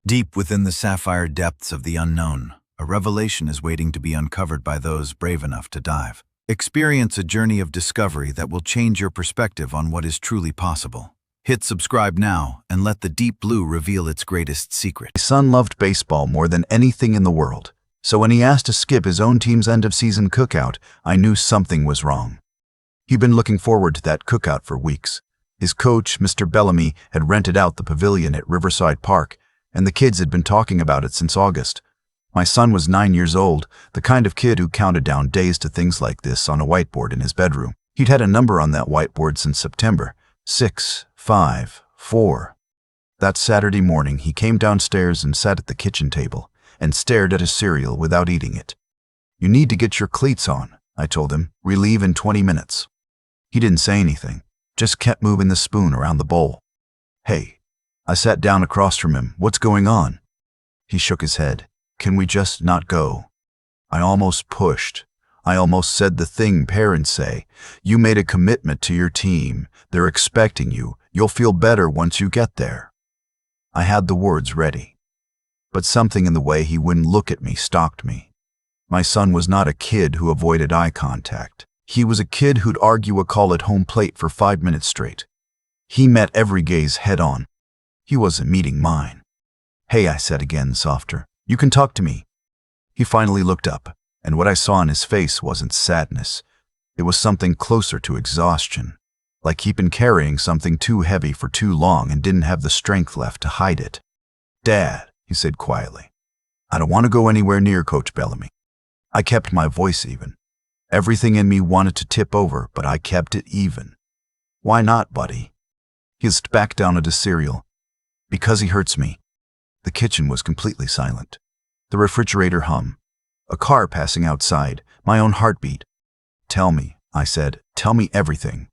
Deep within the sapphire depths of the unknown, a revelation is waiting to be uncovered by those brave enough to dive. Experience a journey of discovery that will change your perspective on what is truly possible. Hit subscribe now and let the deep blue reveal its greatest secret. My son loved baseball more than anything in the world, so when he asked to skip his own team's end-of-season cookout, I knew something was wrong. He'd been looking forward to that cookout for weeks. His coach, Mr. Bellamy, had rented out the pavilion at Riverside Park, and the kids had been talking about it since August. My son was 9 years old, the kind of kid who counted down days to things like this on a whiteboard in his bedroom. He'd had a number on that whiteboard since September. 6, 5, 4. That Saturday morning, he came downstairs and sat at the kitchen table and stared at his cereal without eating it. "You need to get your cleats on," I told him. "We leave in 20 minutes. He didn't say anything, just kept moving the spoon around the bowl. "Hey." I sat down across from him. "What's going on?" He shook his head. "Can we just not go?" I almost pushed. I almost said the thing parents say. "You made a commitment to your team. They're expecting you. You'll feel better once you get there." I had the words ready. But something in the way he wouldn't look at me stalked me. My son was not a kid who avoided eye contact. He was a kid who'd argue a call at home plate for 5 minutes straight. He met every gaze head-on. He wasn't meeting mine. "Hey," I said again, softer. "You can talk to me." He finally looked up, and what I saw in his face wasn't sadness. It was something closer to exhaustion, like he'd been carrying something too heavy for too long and didn't have the strength left to hide it. "Dad," he said quietly, "I don't want to go anywhere near Coach Bellamy." I kept my voice even. Everything in me wanted to tip over, but I kept it even. "Why not, buddy?" He sat back down at his cereal. "Because he hurts me." The kitchen was completely silent. The refrigerator hummed. A car passing outside, my own heartbeat. "Tell me," I said. "Tell me everything."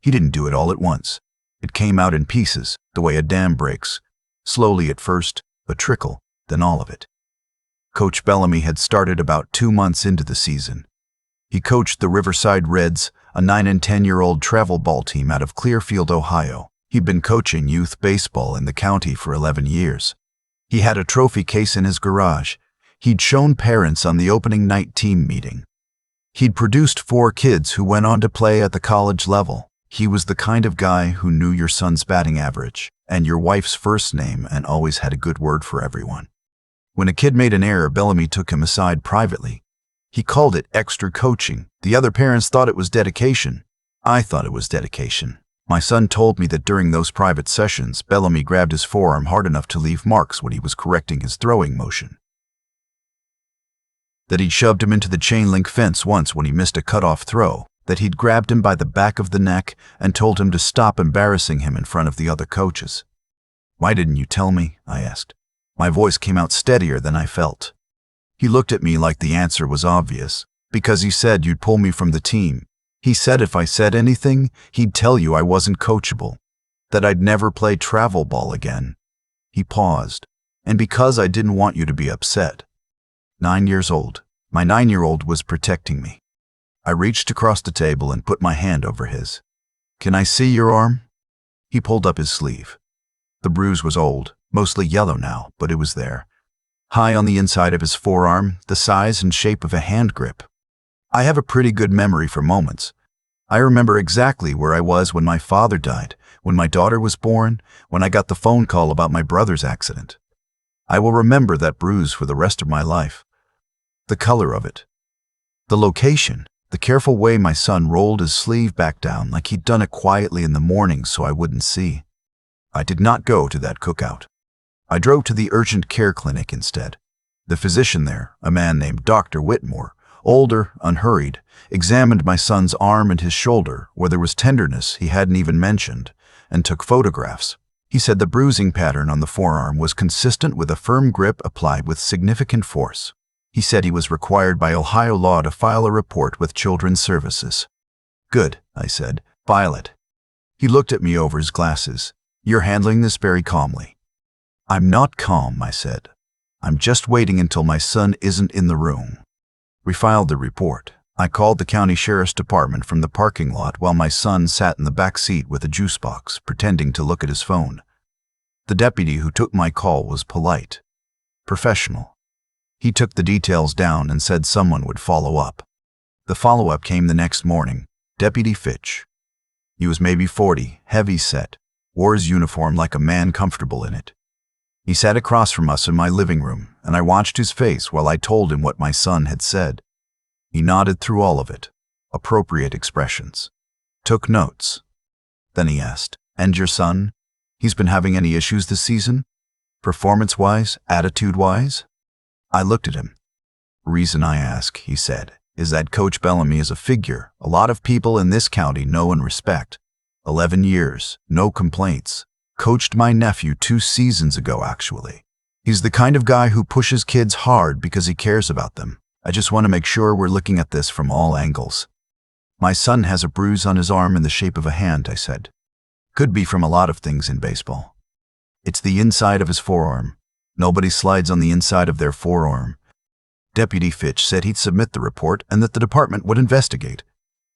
He didn't do it all at once. It came out in pieces, the way a dam breaks. Slowly at first, a trickle, then all of it. Coach Bellamy had started about 2 months into the season. He coached the Riverside Reds, a 9- and 10-year-old travel ball team out of Clearfield, Ohio. He'd been coaching youth baseball in the county for 11 years. He had a trophy case in his garage. He'd shown parents on the opening night team meeting. He'd produced 4 kids who went on to play at the college level. He was the kind of guy who knew your son's batting average and your wife's first name and always had a good word for everyone. When a kid made an error, Bellamy took him aside privately. He called it extra coaching. The other parents thought it was dedication. I thought it was dedication. My son told me that during those private sessions, Bellamy grabbed his forearm hard enough to leave marks when he was correcting his throwing motion. That he'd shoved him into the chain-link fence once when he missed a cutoff throw. That he'd grabbed him by the back of the neck and told him to stop embarrassing him in front of the other coaches. "Why didn't you tell me?" I asked. My voice came out steadier than I felt. He looked at me like the answer was obvious. "Because he said you'd pull me from the team. He said if I said anything, he'd tell you I wasn't coachable. That I'd never play travel ball again." He paused. "And because I didn't want you to be upset." 9 years old. My 9-year-old was protecting me. I reached across the table and put my hand over his. "Can I see your arm?" He pulled up his sleeve. The bruise was old, mostly yellow now, but it was there. High on the inside of his forearm, the size and shape of a hand grip. I have a pretty good memory for moments. I remember exactly where I was when my father died, when my daughter was born, when I got the phone call about my brother's accident. I will remember that bruise for the rest of my life. The color of it. The location. The careful way my son rolled his sleeve back down like he'd done it quietly in the morning so I wouldn't see. I did not go to that cookout. I drove to the urgent care clinic instead. The physician there, a man named Dr. Whitmore, older, unhurried, examined my son's arm and his shoulder, where there was tenderness he hadn't even mentioned, and took photographs. He said the bruising pattern on the forearm was consistent with a firm grip applied with significant force. He said he was required by Ohio law to file a report with Children's Services. "Good," I said. "File it." He looked at me over his glasses. "You're handling this very calmly." "I'm not calm," I said. "I'm just waiting until my son isn't in the room." We filed the report. I called the county sheriff's department from the parking lot while my son sat in the back seat with a juice box, pretending to look at his phone. The deputy who took my call was polite, professional. He took the details down and said someone would follow up. The follow-up came the next morning. Deputy Fitch. He was maybe 40, heavy-set, wore his uniform like a man comfortable in it. He sat across from us in my living room, and I watched his face while I told him what my son had said. He nodded through all of it, appropriate expressions. Took notes. Then he asked, "And your son? He's been having any issues this season? Performance-wise, attitude-wise?" I looked at him. "Reason I ask," he said, "is that Coach Bellamy is a figure a lot of people in this county know and respect. 11 years, no complaints. Coached my nephew 2 seasons ago, actually. He's the kind of guy who pushes kids hard because he cares about them. I just want to make sure we're looking at this from all angles." "My son has a bruise on his arm in the shape of a hand," I said. "Could be from a lot of things in baseball. It's the inside of his forearm. Nobody slides on the inside of their forearm." Deputy Fitch said he'd submit the report and that the department would investigate.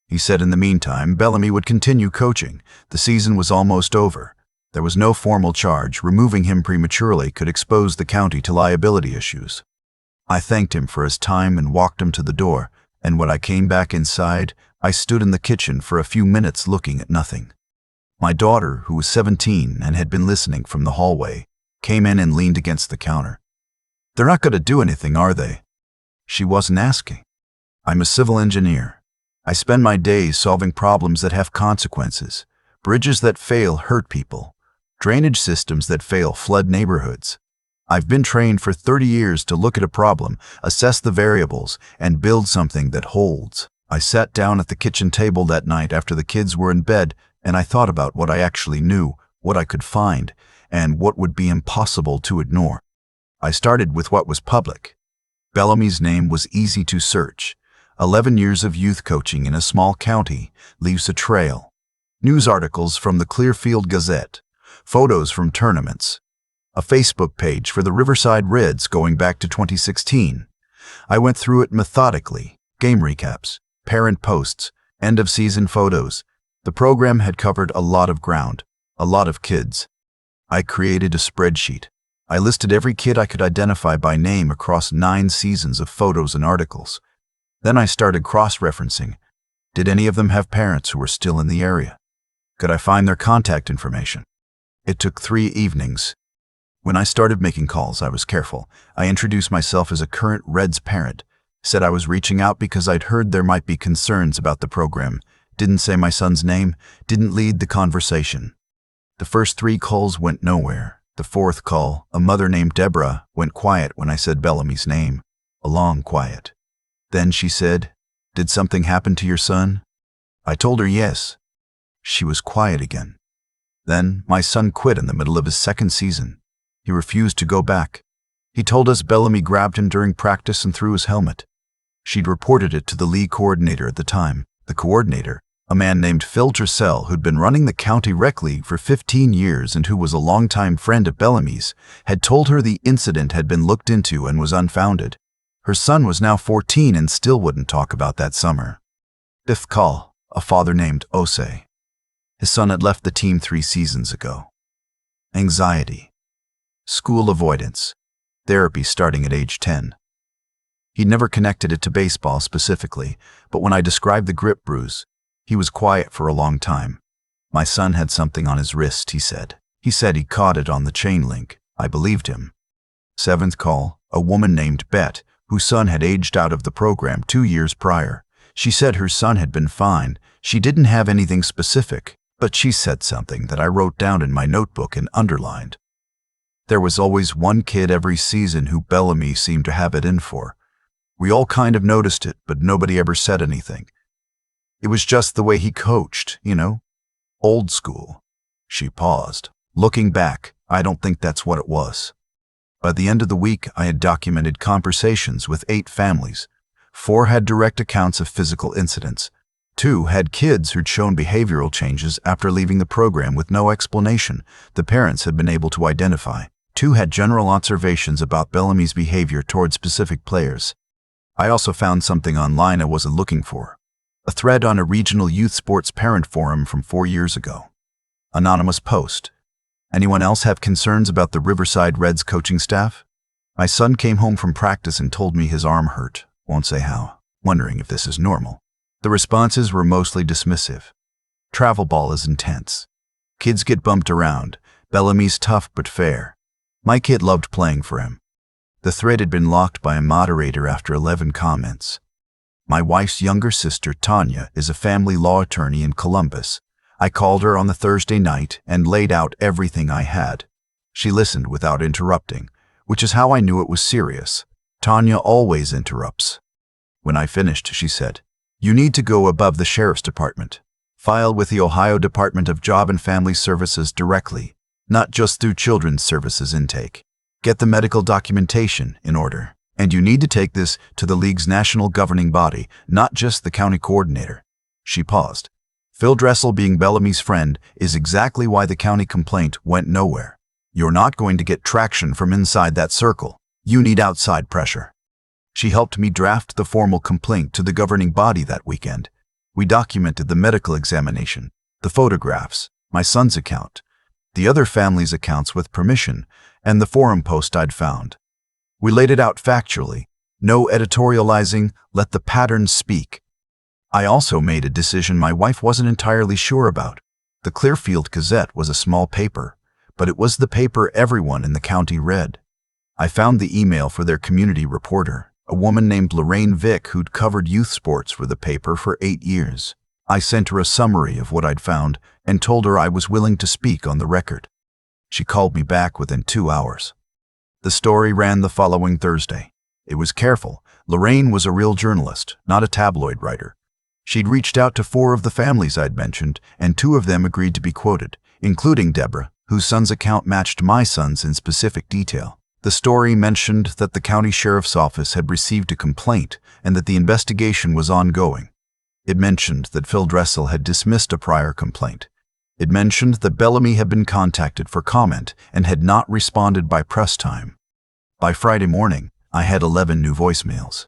He said in the meantime, Bellamy would continue coaching. The season was almost over. There was no formal charge. Removing him prematurely could expose the county to liability issues. I thanked him for his time and walked him to the door, and when I came back inside, I stood in the kitchen for a few minutes looking at nothing. My daughter, who was 17 and had been listening from the hallway, came in and leaned against the counter. "They're not going to do anything, are they?" She wasn't asking. "I'm a civil engineer. I spend my days solving problems that have consequences. Bridges that fail hurt people. Drainage systems that fail flood neighborhoods. I've been trained for 30 years to look at a problem, assess the variables, and build something that holds." I sat down at the kitchen table that night after the kids were in bed, and I thought about what I actually knew, what I could find, and what would be impossible to ignore. I started with what was public. Bellamy's name was easy to search. 11 years of youth coaching in a small county leaves a trail. News articles from the Clearfield Gazette, photos from tournaments, a Facebook page for the Riverside Reds going back to 2016. I went through it methodically, game recaps, parent posts, end-of-season photos. The program had covered a lot of ground, a lot of kids. I created a spreadsheet. I listed every kid I could identify by name across 9 seasons of photos and articles. Then I started cross-referencing. Did any of them have parents who were still in the area? Could I find their contact information? It took 3 evenings. When I started making calls, I was careful. I introduced myself as a current Reds parent, said I was reaching out because I'd heard there might be concerns about the program, didn't say my son's name, didn't lead the conversation. The first 3 calls went nowhere. The 4th call, a mother named Deborah, went quiet when I said Bellamy's name, a long quiet. Then she said, "Did something happen to your son?" I told her yes. She was quiet again. Then my son quit in the middle of his 2nd season. He refused to go back. He told us Bellamy grabbed him during practice and threw his helmet. She'd reported it to the league coordinator at the time. The coordinator, a man named Phil Dressel, who'd been running the county rec league for 15 years and who was a longtime friend of Bellamy's, had told her the incident had been looked into and was unfounded. Her son was now 14 and still wouldn't talk about that summer. 5th call, a father named Osei. His son had left the team 3 seasons ago. Anxiety. School avoidance. Therapy starting at age 10. He'd never connected it to baseball specifically, but when I described the grip bruise, he was quiet for a long time. My son had something on his wrist, he said. He said he caught it on the chain link. I believed him. 7th call, a woman named Bet, whose son had aged out of the program 2 years prior. She said her son had been fine. She didn't have anything specific, but she said something that I wrote down in my notebook and underlined. There was always one kid every season who Bellamy seemed to have it in for. We all kind of noticed it, but nobody ever said anything. It was just the way he coached, you know? Old school. She paused. Looking back, I don't think that's what it was. By the end of the week, I had documented conversations with 8 families. 4 had direct accounts of physical incidents. 2 had kids who'd shown behavioral changes after leaving the program with no explanation the parents had been able to identify. 2 had general observations about Bellamy's behavior toward specific players. I also found something online I wasn't looking for. A thread on a regional youth sports parent forum from 4 years ago. Anonymous post. Anyone else have concerns about the Riverside Reds coaching staff? My son came home from practice and told me his arm hurt. Won't say how. Wondering if this is normal. The responses were mostly dismissive. Travel ball is intense. Kids get bumped around. Bellamy's tough but fair. My kid loved playing for him. The thread had been locked by a moderator after 11 comments. My wife's younger sister, Tanya, is a family law attorney in Columbus. I called her on the Thursday night and laid out everything I had. She listened without interrupting, which is how I knew it was serious. Tanya always interrupts. When I finished, she said, "You need to go above the sheriff's department. File with the Ohio Department of Job and Family Services directly, not just through Children's Services intake. Get the medical documentation in order. And you need to take this to the league's national governing body, not just the county coordinator." She paused. Phil Dressel being Bellamy's friend is exactly why the county complaint went nowhere. You're not going to get traction from inside that circle. You need outside pressure. She helped me draft the formal complaint to the governing body that weekend. We documented the medical examination, the photographs, my son's account, the other family's accounts with permission, and the forum post I'd found. We laid it out factually. No editorializing, let the patterns speak. I also made a decision my wife wasn't entirely sure about. The Clearfield Gazette was a small paper, but it was the paper everyone in the county read. I found the email for their community reporter, a woman named Lorraine Vick who'd covered youth sports for the paper for 8 years. I sent her a summary of what I'd found and told her I was willing to speak on the record. She called me back within 2 hours. The story ran the following Thursday. It was careful. Lorraine was a real journalist, not a tabloid writer. She'd reached out to 4 of the families I'd mentioned, and 2 of them agreed to be quoted, including Deborah, whose son's account matched my son's in specific detail. The story mentioned that the county sheriff's office had received a complaint and that the investigation was ongoing. It mentioned that Phil Dressel had dismissed a prior complaint. It mentioned that Bellamy had been contacted for comment and had not responded by press time. By Friday morning, I had 11 new voicemails.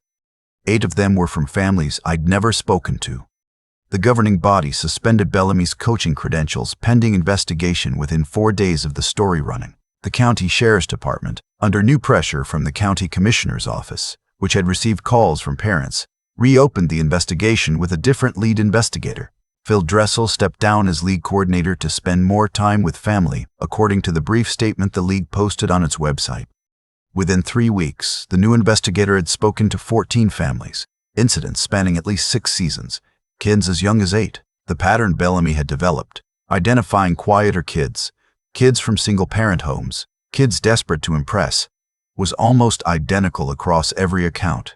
8 of them were from families I'd never spoken to. The governing body suspended Bellamy's coaching credentials pending investigation within 4 days of the story running. The county sheriff's department, under new pressure from the county commissioner's office, which had received calls from parents, reopened the investigation with a different lead investigator. Phil Dressel stepped down as league coordinator to spend more time with family, according to the brief statement the league posted on its website. Within 3 weeks, the new investigator had spoken to 14 families, incidents spanning at least 6 seasons, kids as young as 8. The pattern Bellamy had developed, identifying quieter kids, kids from single-parent homes, kids desperate to impress, was almost identical across every account.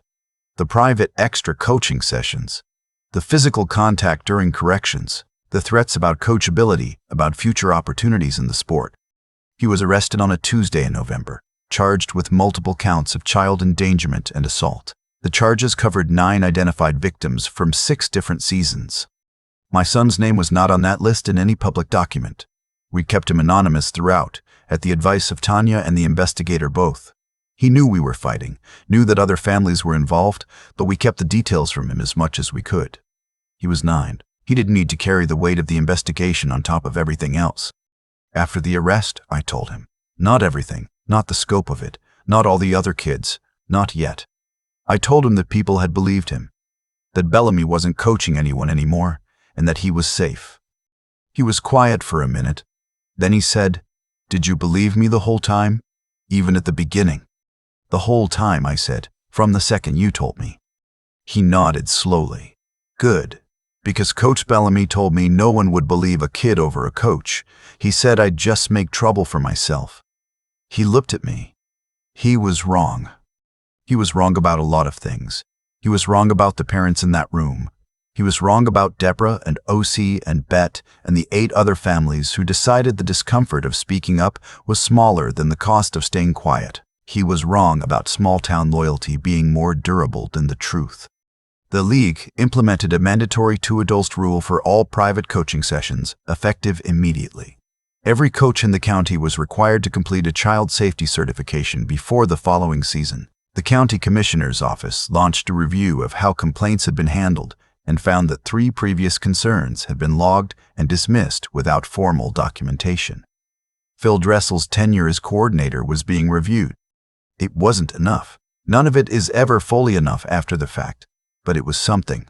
The private extra coaching sessions, the physical contact during corrections, the threats about coachability, about future opportunities in the sport. He was arrested on a Tuesday in November, charged with multiple counts of child endangerment and assault. The charges covered 9 identified victims from 6 different seasons. My son's name was not on that list in any public document. We kept him anonymous throughout, at the advice of Tanya and the investigator both. He knew we were fighting, knew that other families were involved, but we kept the details from him as much as we could. He was 9. He didn't need to carry the weight of the investigation on top of everything else. After the arrest, I told him, not everything, not the scope of it, not all the other kids, not yet. I told him that people had believed him, that Bellamy wasn't coaching anyone anymore, and that he was safe. He was quiet for a minute. Then he said, "Did you believe me the whole time? Even at the beginning?" "The whole time," I said, "from the second you told me." He nodded slowly. "Good. Because Coach Bellamy told me no one would believe a kid over a coach. He said I'd just make trouble for myself." He looked at me. He was wrong. He was wrong about a lot of things. He was wrong about the parents in that room. He was wrong about Deborah and OC and Bet and the 8 other families who decided the discomfort of speaking up was smaller than the cost of staying quiet. He was wrong about small-town loyalty being more durable than the truth. The league implemented a mandatory 2-adults rule for all private coaching sessions, effective immediately. Every coach in the county was required to complete a child safety certification before the following season. The county commissioner's office launched a review of how complaints had been handled and found that 3 previous concerns had been logged and dismissed without formal documentation. Phil Dressel's tenure as coordinator was being reviewed. It wasn't enough. None of it is ever fully enough after the fact, but it was something.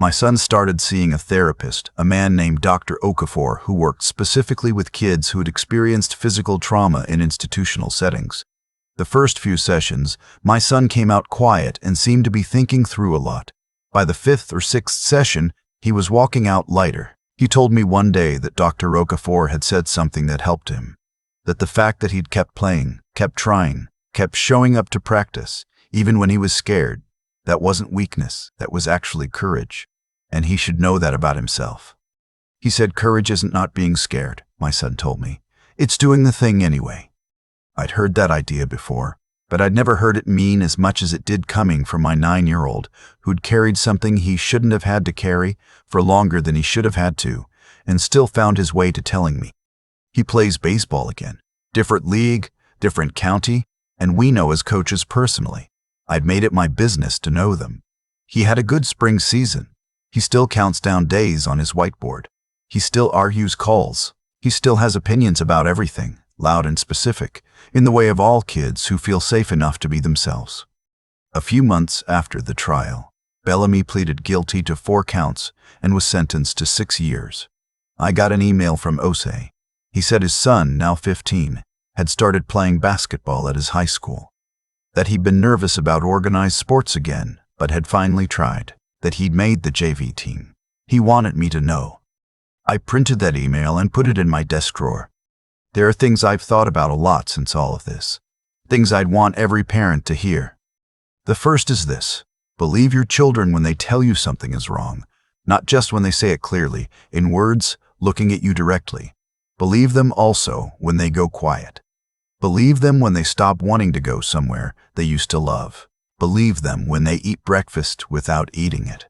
My son started seeing a therapist, a man named Dr. Okafor, who worked specifically with kids who had experienced physical trauma in institutional settings. The first few sessions, my son came out quiet and seemed to be thinking through a lot. By the fifth or sixth session, he was walking out lighter. He told me one day that Dr. Okafor had said something that helped him, that the fact that he'd kept playing, kept trying, kept showing up to practice, even when he was scared, that wasn't weakness, that was actually courage, and he should know that about himself. He said courage isn't not being scared, my son told me. It's doing the thing anyway. I'd heard that idea before, but I'd never heard it mean as much as it did coming from my 9-year-old, who'd carried something he shouldn't have had to carry for longer than he should have had to, and still found his way to telling me. He plays baseball again. Different league, different county, and we know as coaches personally. I'd made it my business to know them. He had a good spring season. He still counts down days on his whiteboard. He still argues calls. He still has opinions about everything, loud and specific, in the way of all kids who feel safe enough to be themselves. A few months after the trial, Bellamy pleaded guilty to 4 counts and was sentenced to 6 years. I got an email from Osei. He said his son, now 15, had started playing basketball at his high school, that he'd been nervous about organized sports again, but had finally tried, that he'd made the JV team. He wanted me to know. I printed that email and put it in my desk drawer. There are things I've thought about a lot since all of this, things I'd want every parent to hear. The first is this: believe your children when they tell you something is wrong, not just when they say it clearly, in words, looking at you directly. Believe them also when they go quiet. Believe them when they stop wanting to go somewhere they used to love. Believe them when they eat breakfast without eating it.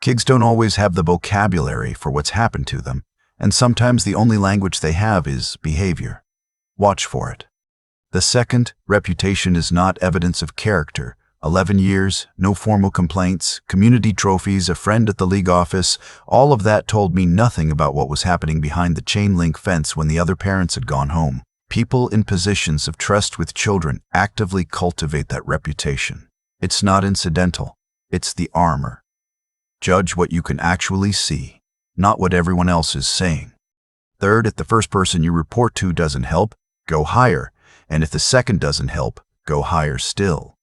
Kids don't always have the vocabulary for what's happened to them, and sometimes the only language they have is behavior. Watch for it. The second, reputation is not evidence of character. 11 years, no formal complaints, community trophies, a friend at the league office, all of that told me nothing about what was happening behind the chain-link fence when the other parents had gone home. People in positions of trust with children actively cultivate that reputation. It's not incidental. It's the armor. Judge what you can actually see, not what everyone else is saying. Third, if the first person you report to doesn't help, go higher, and if the second doesn't help, go higher still.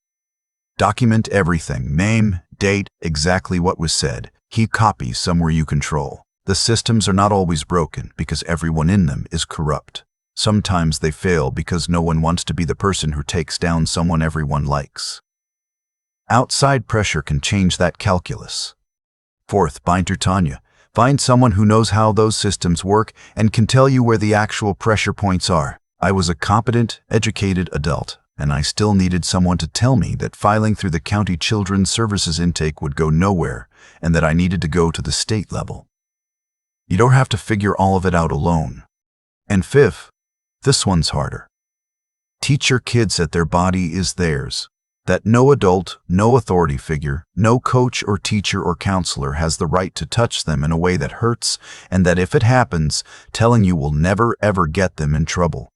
Document everything, name, date, exactly what was said. Keep copies somewhere you control. The systems are not always broken because everyone in them is corrupt. Sometimes they fail because no one wants to be the person who takes down someone everyone likes. Outside pressure can change that calculus. Fourth, Binder Tanya. Find someone who knows how those systems work and can tell you where the actual pressure points are. I was a competent, educated adult, and I still needed someone to tell me that filing through the county children's services intake would go nowhere and that I needed to go to the state level. You don't have to figure all of it out alone. And fifth, this one's harder. Teach your kids that their body is theirs, that no adult, no authority figure, no coach or teacher or counselor has the right to touch them in a way that hurts, and that if it happens, telling you will never ever get them in trouble.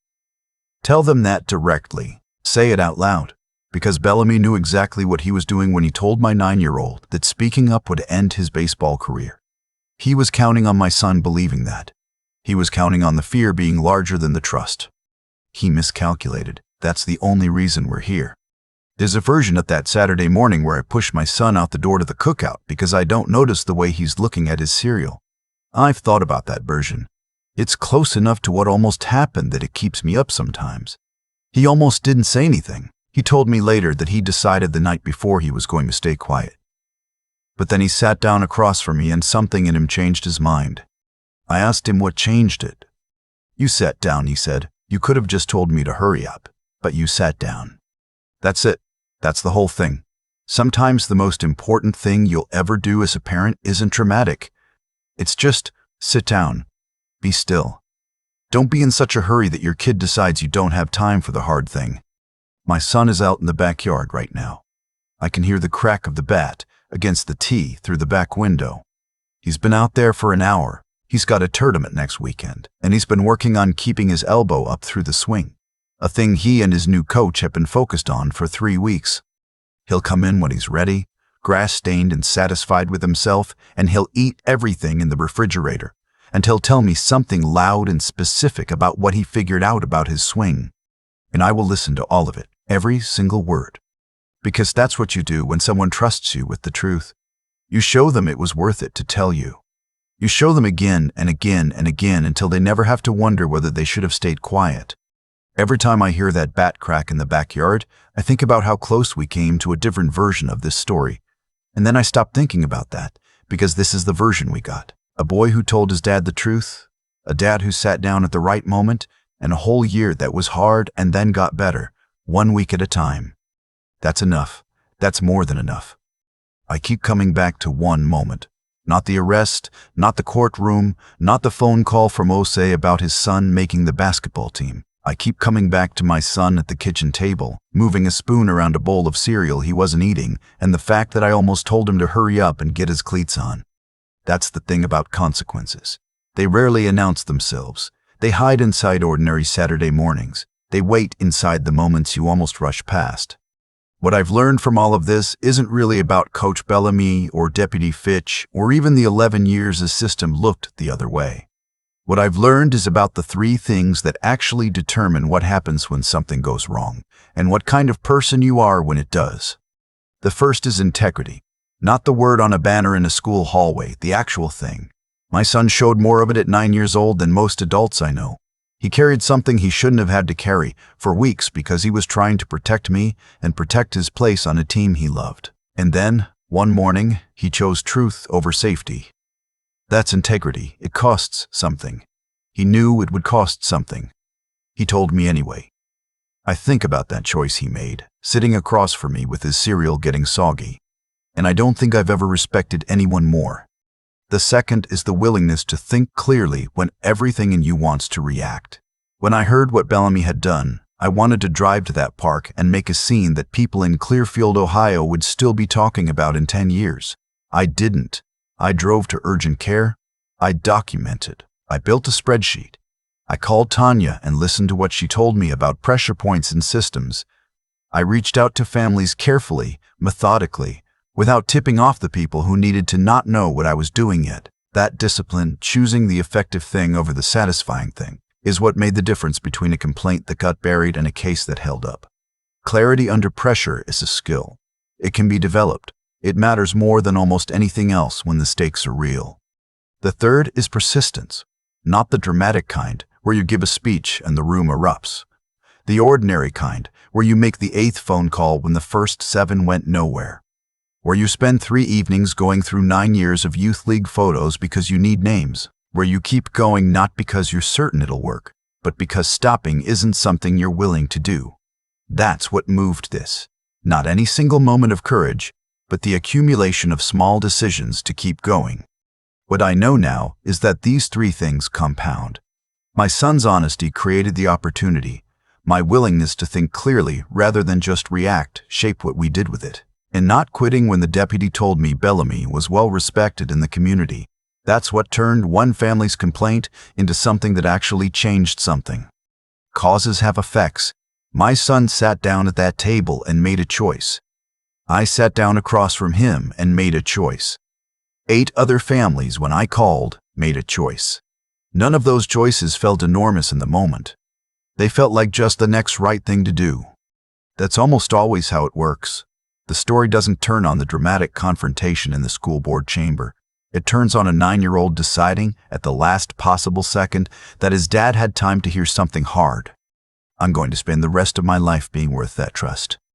Tell them that directly. Say it out loud, because Bellamy knew exactly what he was doing when he told my 9-year-old that speaking up would end his baseball career. He was counting on my son believing that. He was counting on the fear being larger than the trust. He miscalculated. That's the only reason we're here. There's a version of that Saturday morning where I push my son out the door to the cookout because I don't notice the way he's looking at his cereal. I've thought about that version. It's close enough to what almost happened that it keeps me up sometimes. He almost didn't say anything. He told me later that he decided the night before he was going to stay quiet. But then he sat down across from me and something in him changed his mind. I asked him what changed it. You sat down, he said. You could have just told me to hurry up, but you sat down. That's it. That's the whole thing. Sometimes the most important thing you'll ever do as a parent isn't dramatic. It's just sit down. Be still. Don't be in such a hurry that your kid decides you don't have time for the hard thing. My son is out in the backyard right now. I can hear the crack of the bat against the tee through the back window. He's been out there for an hour, He's got a tournament next weekend, and he's been working on keeping his elbow up through the swing, a thing he and his new coach have been focused on for 3 weeks. He'll come in when he's ready, grass-stained and satisfied with himself, and he'll eat everything in the refrigerator, and he'll tell me something loud and specific about what he figured out about his swing. And I will listen to all of it, every single word. Because that's what you do when someone trusts you with the truth. You show them it was worth it to tell you. You show them again and again and again until they never have to wonder whether they should have stayed quiet. Every time I hear that bat crack in the backyard, I think about how close we came to a different version of this story. And then I stop thinking about that, because this is the version we got. A boy who told his dad the truth, a dad who sat down at the right moment, and a whole year that was hard and then got better, 1 week at a time. That's enough. That's more than enough. I keep coming back to one moment. Not the arrest, not the courtroom, not the phone call from Osei about his son making the basketball team. I keep coming back to my son at the kitchen table, moving a spoon around a bowl of cereal he wasn't eating, and the fact that I almost told him to hurry up and get his cleats on. That's the thing about consequences. They rarely announce themselves. They hide inside ordinary Saturday mornings. They wait inside the moments you almost rush past. What I've learned from all of this isn't really about Coach Bellamy or Deputy Fitch or even the 11 years the system looked the other way. What I've learned is about the 3 things that actually determine what happens when something goes wrong and what kind of person you are when it does. The first is integrity. Not the word on a banner in a school hallway, the actual thing. My son showed more of it at 9 years old than most adults I know. He carried something he shouldn't have had to carry for weeks because he was trying to protect me and protect his place on a team he loved. And then, one morning, he chose truth over safety. That's integrity. It costs something. He knew it would cost something. He told me anyway. I think about that choice he made, sitting across from me with his cereal getting soggy. And I don't think I've ever respected anyone more. The second is the willingness to think clearly when everything in you wants to react. When I heard what Bellamy had done, I wanted to drive to that park and make a scene that people in Clearfield, Ohio would still be talking about in 10 years. I didn't. I drove to urgent care. I documented. I built a spreadsheet. I called Tanya and listened to what she told me about pressure points and systems. I reached out to families carefully, methodically, without tipping off the people who needed to not know what I was doing yet. That discipline, choosing the effective thing over the satisfying thing, is what made the difference between a complaint that got buried and a case that held up. Clarity under pressure is a skill. It can be developed. It matters more than almost anything else when the stakes are real. The third is persistence, not the dramatic kind, where you give a speech and the room erupts. The ordinary kind, where you make the 8th phone call when the first 7 went nowhere. Where you spend 3 evenings going through 9 years of youth league photos because you need names. Where you keep going not because you're certain it'll work, but because stopping isn't something you're willing to do. That's what moved this. Not any single moment of courage, but the accumulation of small decisions to keep going. What I know now is that these 3 things compound. My son's honesty created the opportunity. My willingness to think clearly rather than just react shaped what we did with it. And not quitting when the deputy told me Bellamy was well respected in the community. That's what turned one family's complaint into something that actually changed something. Causes have effects. My son sat down at that table and made a choice. I sat down across from him and made a choice. 8 other families, when I called, made a choice. None of those choices felt enormous in the moment. They felt like just the next right thing to do. That's almost always how it works. The story doesn't turn on the dramatic confrontation in the school board chamber. It turns on a 9-year-old deciding, at the last possible second, that his dad had time to hear something hard. I'm going to spend the rest of my life being worth that trust.